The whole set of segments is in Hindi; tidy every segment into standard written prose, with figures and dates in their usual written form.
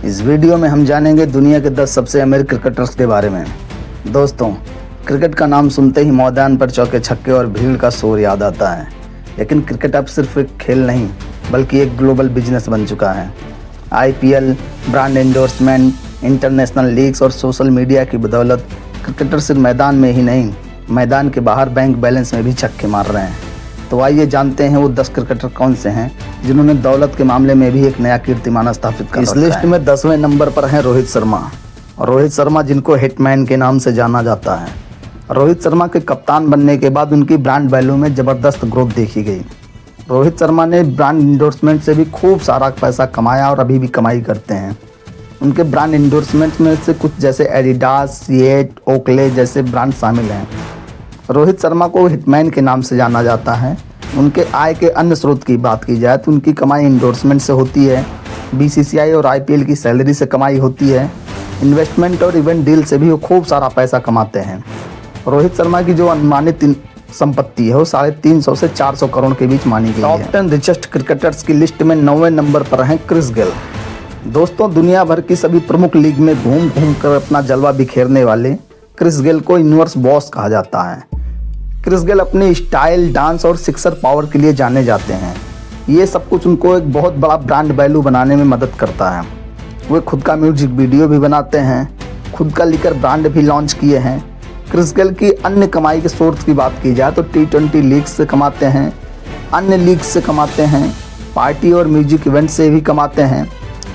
इस वीडियो में हम जानेंगे दुनिया के 10 सबसे अमीर क्रिकेटर्स के बारे में। दोस्तों, क्रिकेट का नाम सुनते ही मैदान पर चौके छक्के और भीड़ का शोर याद आता है, लेकिन क्रिकेट अब सिर्फ एक खेल नहीं बल्कि एक ग्लोबल बिजनेस बन चुका है। IPL, brand endorsement, international leagues और सोशल मीडिया की बदौलत क्रिकेटर सिर्फ मैदान में ही नहीं, मैदान के बाहर बैंक बैलेंस में भी छक्के मार रहे हैं। तो आइए जानते हैं वो 10 क्रिकेटर कौन से हैं जिन्होंने दौलत के मामले में भी एक नया कीर्तिमान स्थापित कर रखा है। इस लिस्ट में 10वें नंबर पर हैं रोहित शर्मा। रोहित शर्मा, जिनको हिटमैन के नाम से जाना जाता है। रोहित शर्मा के कप्तान बनने के बाद उनकी ब्रांड वैल्यू में ज़बरदस्त ग्रोथ देखी गई। रोहित शर्मा ने ब्रांड इंडोर्समेंट से भी खूब सारा पैसा कमाया और अभी भी कमाई करते हैं। उनके ब्रांड इंडोर्समेंट में से कुछ जैसे एडिडास, सिएट, ओकले जैसे ब्रांड शामिल हैं। रोहित शर्मा को हिटमैन के नाम से जाना जाता है। उनके आय के अन्य स्रोत की बात की जाए तो उनकी कमाई इंडोर्समेंट से होती है, BCCI और IPL की सैलरी से कमाई होती है, इन्वेस्टमेंट और इवेंट डील से भी वो खूब सारा पैसा कमाते हैं। रोहित शर्मा की जो अनुमानित संपत्ति है वो 350 से 400 करोड़ के बीच मानी गई है। टॉप 10 रिचेस्ट क्रिकेटर्स की लिस्ट में 9वें नंबर पर हैं क्रिस गेल। दोस्तों, दुनिया भर की सभी प्रमुख लीग में घूम घूम कर अपना जलवा बिखेरने वाले क्रिस गेल को यूनिवर्स बॉस कहा जाता है। क्रिस गेल अपने स्टाइल, डांस और सिक्सर पावर के लिए जाने जाते हैं। ये सब कुछ उनको एक बहुत बड़ा ब्रांड वैल्यू बनाने में मदद करता है। वे खुद का म्यूजिक वीडियो भी बनाते हैं, खुद का लिकर ब्रांड भी लॉन्च किए हैं। क्रिस गेल की अन्य कमाई के सोर्स की बात की जाए तो T20 लीग से कमाते हैं, अन्य लीग से कमाते हैं, पार्टी और म्यूजिक इवेंट से भी कमाते हैं,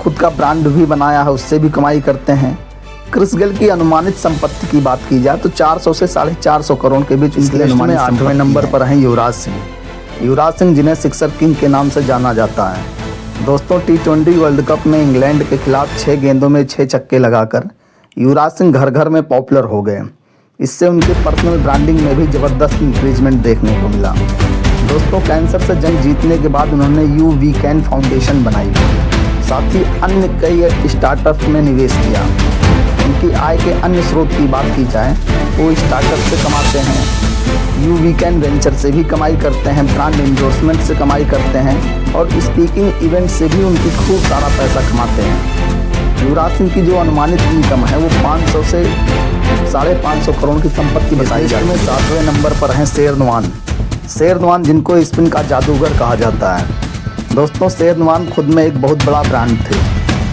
खुद का ब्रांड भी बनाया है उससे भी कमाई करते हैं। क्रिस गेल की अनुमानित संपत्ति की बात की जाए तो 400 से 450 करोड़ के बीच इस लिस्ट में 8वें नंबर पर हैं युवराज सिंह। युवराज सिंह, जिन्हें सिक्सर किंग के नाम से जाना जाता है। दोस्तों, T20 वर्ल्ड कप में इंग्लैंड के खिलाफ 6 गेंदों में 6 छक्के लगाकर युवराज सिंह घर घर में पॉपुलर हो गए। इससे उनके पर्सनल ब्रांडिंग में भी ज़बरदस्त इंक्रीजमेंट देखने को मिला। दोस्तों, कैंसर से जंग जीतने के बाद उन्होंने यू वी कैन फाउंडेशन बनाई, साथ ही अन्य कई स्टार्टअप्स में निवेश किया। उनकी आय के अन्य स्रोत की बात की जाए तो वो स्टार्टअप से कमाते हैं, यू वी कैन वेंचर से भी कमाई करते हैं, ब्रांड एंडोर्समेंट से कमाई करते हैं और स्पीकिंग इवेंट से भी उनकी खूब सारा पैसा कमाते हैं। युवराज सिंह की जो अनुमानित इनकम है वो 500 से 550 करोड़ की संपत्ति बताई जाती है। 7वें नंबर पर हैं शेरनवान। शेरनवान, जिनको स्पिन का जादूगर कहा जाता है। दोस्तों, शेरनवान खुद में एक बहुत बड़ा ब्रांड थे।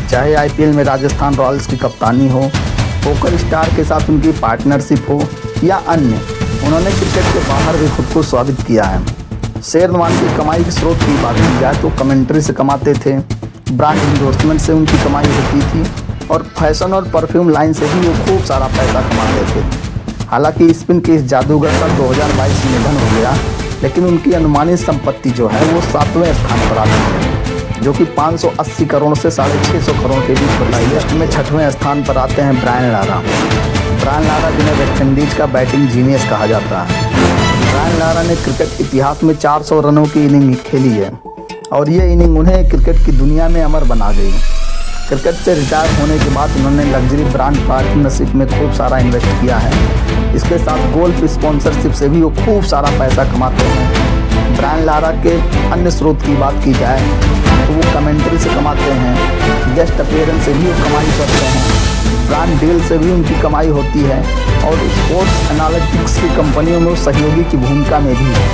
चाहे IPL में राजस्थान रॉयल्स की कप्तानी हो, पोकर स्टार के साथ उनकी पार्टनरशिप हो या अन्य, उन्होंने क्रिकेट के बाहर भी खुद को साबित किया है। शेरनवान की कमाई के स्रोत की बात की जाए तो कमेंट्री से कमाते थे, ब्रांड इंडोर्समेंट से उनकी कमाई होती थी और फैशन और परफ्यूम लाइन से भी वो खूब सारा पैसा कमाते थे। हालांकि स्पिन के इस जादूगर का 2022 में निधन हो गया, लेकिन उनकी अनुमानित संपत्ति जो है वो 7वें स्थान पर आती है, जो कि 580 करोड़ से 650 करोड़ के बीच बताई है। लिस्ट में 6वें स्थान पर आते हैं ब्रायन लारा। ब्रायन लारा, जिन्हें वेस्ट इंडीज का बैटिंग जीनियस कहा जाता है। ब्रायन लारा ने क्रिकेट इतिहास में 400 रनों की इनिंग खेली है और ये इनिंग उन्हें क्रिकेट की दुनिया में अमर बना गई। क्रिकेट से रिटायर होने के बाद उन्होंने लग्जरी ब्रांड पार्टनरशिप में खूब सारा इन्वेस्ट किया है। इसके साथ गोल्फ स्पॉन्सरशिप से भी वो खूब सारा पैसा कमाते हैं। ब्रायन लारा के अन्य स्रोत की बात की जाए तो वो कमेंट्री से कमाते हैं, गेस्ट अपीयरेंस से भी वो कमाई करते हैं, ब्रांड डील से भी उनकी कमाई होती है और स्पोर्ट्स एनालिटिक्स की कंपनियों में वो सहयोगी की भूमिका में भी है।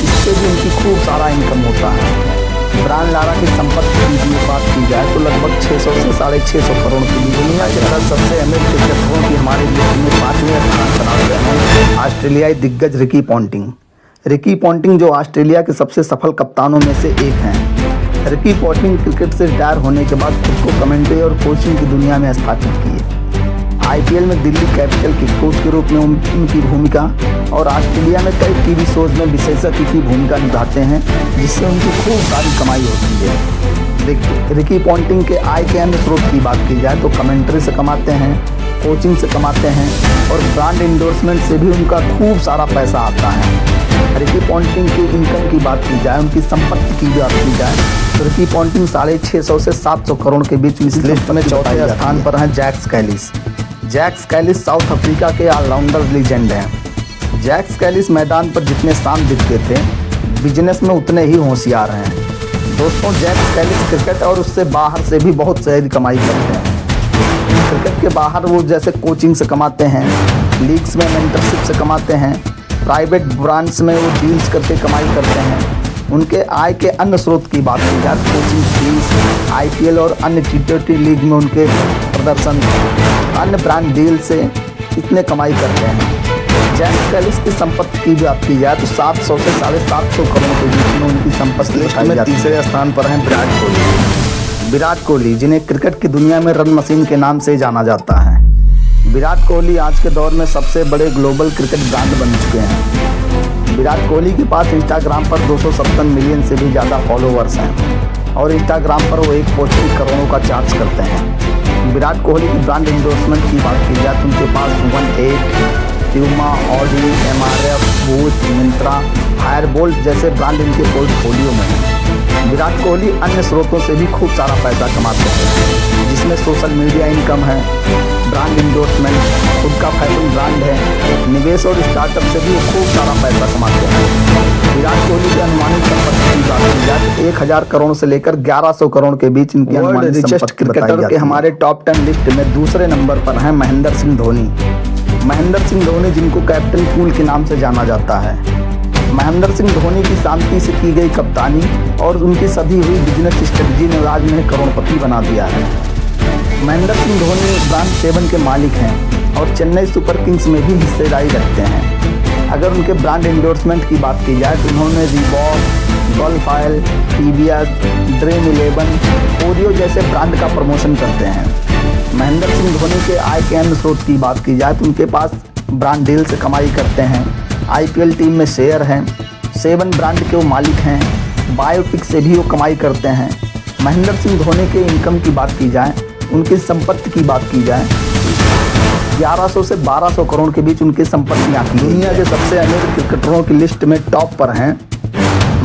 इससे भी उनकी खूब सारा इनकम होता है। ब्रायन लारा की संपत्ति की बात की जाए तो लगभग 600 से 650 करोड़ की दुनिया के 10 सबसे अमीर क्रिकेटरों की हमारे लिस्ट में 5वें स्थान पर आते हैं ऑस्ट्रेलियाई दिग्गज रिकी पॉन्टिंग। रिकी पॉन्टिंग, जो ऑस्ट्रेलिया के सबसे सफल कप्तानों में से एक हैं। रिकी पॉन्टिंग क्रिकेट से रिटायर होने के बाद खुद को कमेंट्री और कोचिंग की दुनिया में स्थापित किए। IPL में दिल्ली कैपिटल के कोच के रूप में उनकी भूमिका और ऑस्ट्रेलिया में कई TV शोज में विशेषज्ञ की भूमिका निभाते हैं, जिससे उनकी खूब सारी कमाई होती है। रिकी पॉन्टिंग के आय के अन्य स्रोत की बात की जाए तो कमेंट्री से कमाते हैं, कोचिंग से कमाते हैं और ब्रांड इंडोर्समेंट से भी उनका खूब सारा पैसा आता है। रिकी पॉन्टिंग की इनकम की बात की जाए, उनकी संपत्ति की बात की जाए तो रिकी पॉन्टिंग 650 से 700 करोड़ के बीच इस लिस्ट में 4थे स्थान पर हैं Jack Kallis. Jack Kallis South Africa के ऑलराउंडर लीजेंड हैं। जैक कैलिस मैदान पर जितने शांत दिखते थे, बिजनेस में उतने ही होशियार हैं। दोस्तों, जैक कैलिस क्रिकेट और उससे बाहर से भी बहुत सारी कमाई करते हैं। क्रिकेट के बाहर वो जैसे कोचिंग से कमाते हैं, लीग्स में मेंटरशिप से कमाते हैं, प्राइवेट ब्रांड्स में वो डील्स करके कमाई करते हैं। उनके आय के अन्य स्रोत की बात की जाए, कोचिंग फीस, आईपीएल और अन्य टी20 लीग में उनके प्रदर्शन, अन्य ब्रांड डील से इतने कमाई करते हैं। जैक कैलिस की संपत्ति की बात की जाए तो 700 से 750 करोड़ के बीच में उनकी संपत्ति में तीसरे स्थान पर हैं विराट कोहली, जिन्हें क्रिकेट की दुनिया में रन मशीन के नाम से जाना जाता है। विराट कोहली आज के दौर में सबसे बड़े ग्लोबल क्रिकेट ब्रांड बन चुके हैं। विराट कोहली के पास इंस्टाग्राम पर 257 मिलियन से भी ज़्यादा फॉलोअर्स हैं और इंस्टाग्राम पर वो एक पोस्ट की करोड़ों का चार्ज करते हैं। विराट कोहली की ब्रांड इंडोर्समेंट की बात की जाए तो उनके पास 1-8, Puma, Audi, MRF, boost, Myntra, Fireboltt जैसे ब्रांड इनके पोर्टफोलियो में हैं। विराट कोहली अन्य स्रोतों से भी खूब सारा पैसा कमाते हैं, जिसमें सोशल मीडिया इनकम है, ब्रांड इंडोर्समेंट, खुद का फैशन ब्रांड है, निवेश और स्टार्टअप से भी खूब सारा पैसा कमाते हैं। विराट कोहली की अनुमानित संपत्ति की बात की जाए तो 1000 करोड़ से लेकर 1100 करोड़ के बीच इनकी अनुमानित रिचेस्ट क्रिकेटर के हमारे टॉप 10 लिस्ट में दूसरे नंबर पर हैं महेंद्र सिंह धोनी। महेंद्र सिंह धोनी, जिनको कैप्टन कूल के नाम से जाना जाता है। महेंद्र सिंह धोनी की शांति से की गई कप्तानी और उनकी सधी हुई बिजनेस स्ट्रेटजी ने आज उन्हें करोड़पति बना दिया है। महेंद्र सिंह धोनी ब्रांड 7 के मालिक हैं और चेन्नई सुपर किंग्स में भी हिस्सेदारी रखते हैं। अगर उनके ब्रांड इंडोर्समेंट की बात की जाए तो उन्होंने रीबॉक, गोल्फाइल, टीवीएस, ड्रीम 11, ओरियो जैसे ब्रांड का प्रमोशन करते हैं। महेंद्र सिंह धोनी के आय के अन्य स्रोत की बात की जाए तो उनके पास ब्रांड डील से कमाई करते हैं, आईपीएल टीम में शेयर हैं, 7 ब्रांड के वो मालिक हैं, बायोपिक से भी वो कमाई करते हैं। महेंद्र सिंह धोनी के इनकम की बात की जाए, उनकी संपत्ति की बात की जाए, 1100 से 1200 करोड़ के बीच उनकी संपत्तियाँ की। दुनिया के सबसे अमीर क्रिकेटरों की लिस्ट में टॉप पर हैं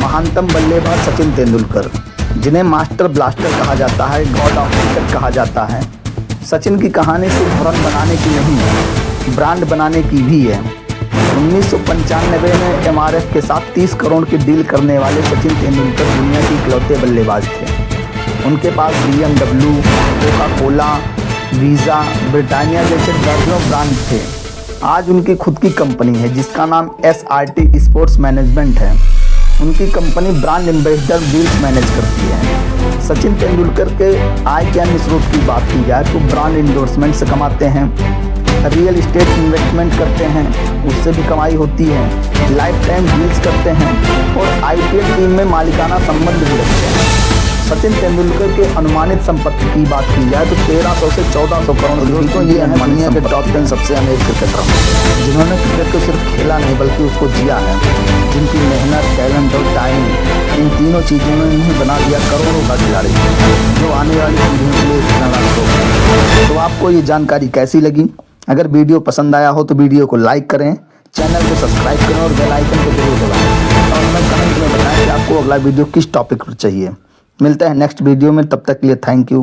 महानतम बल्लेबाज सचिन तेंदुलकर, जिन्हें मास्टर ब्लास्टर कहा जाता है, गॉड ऑफ क्रिकेट कहा जाता है। सचिन की कहानी सिर्फ रन बनाने की नहीं है, ब्रांड बनाने की भी है। 1995 में एमआरएफ के साथ 30 करोड़ की डील करने वाले सचिन तेंदुलकर दुनिया के इकलौते बल्लेबाज थे। उनके पास BMW, Coca Cola, visa, Britannia जैसे दर्जनों ब्रांड थे। आज उनकी खुद की कंपनी है जिसका नाम SRT स्पोर्ट्स मैनेजमेंट है। उनकी company brand ambassador deals manage करती है। सचिन तेंदुलकर के आय के अन्य स्रोत की बात की जाए तो ब्रांड इंडोर्समेंट से कमाते हैं, रियल एस्टेट इन्वेस्टमेंट करते हैं, उससे भी कमाई होती है, लाइफ टाइम डील्स करते हैं और आईपीएल टीम में मालिकाना संबंध भी रखते हैं। सचिन तेंदुलकर के अनुमानित संपत्ति की बात की जाए तो 1300 से 1400 करोड़। दोस्तों, ये है दुनिया के टॉप 10 सबसे अमीर क्रिकेटर, जिन्होंने क्रिकेट को सिर्फ खेला नहीं बल्कि उसको जिया है, जिनकी मेहनत, टैलेंट और टाइम, इन तीनों चीज़ों ने उन्हें बना दिया करोड़ों का खिलाड़ी, जो आने वाली पीढ़ियों के लिए इतना लाभ। तो आपको ये जानकारी कैसी लगी? अगर वीडियो पसंद आया हो तो वीडियो को लाइक करें, चैनल को सब्सक्राइब करें और बेल आइकन को जरूर दबाएं और हमें कमेंट में बताएं कि आपको अगला वीडियो किस टॉपिक पर चाहिए। मिलते हैं नेक्स्ट वीडियो में, तब तक के लिए थैंक यू।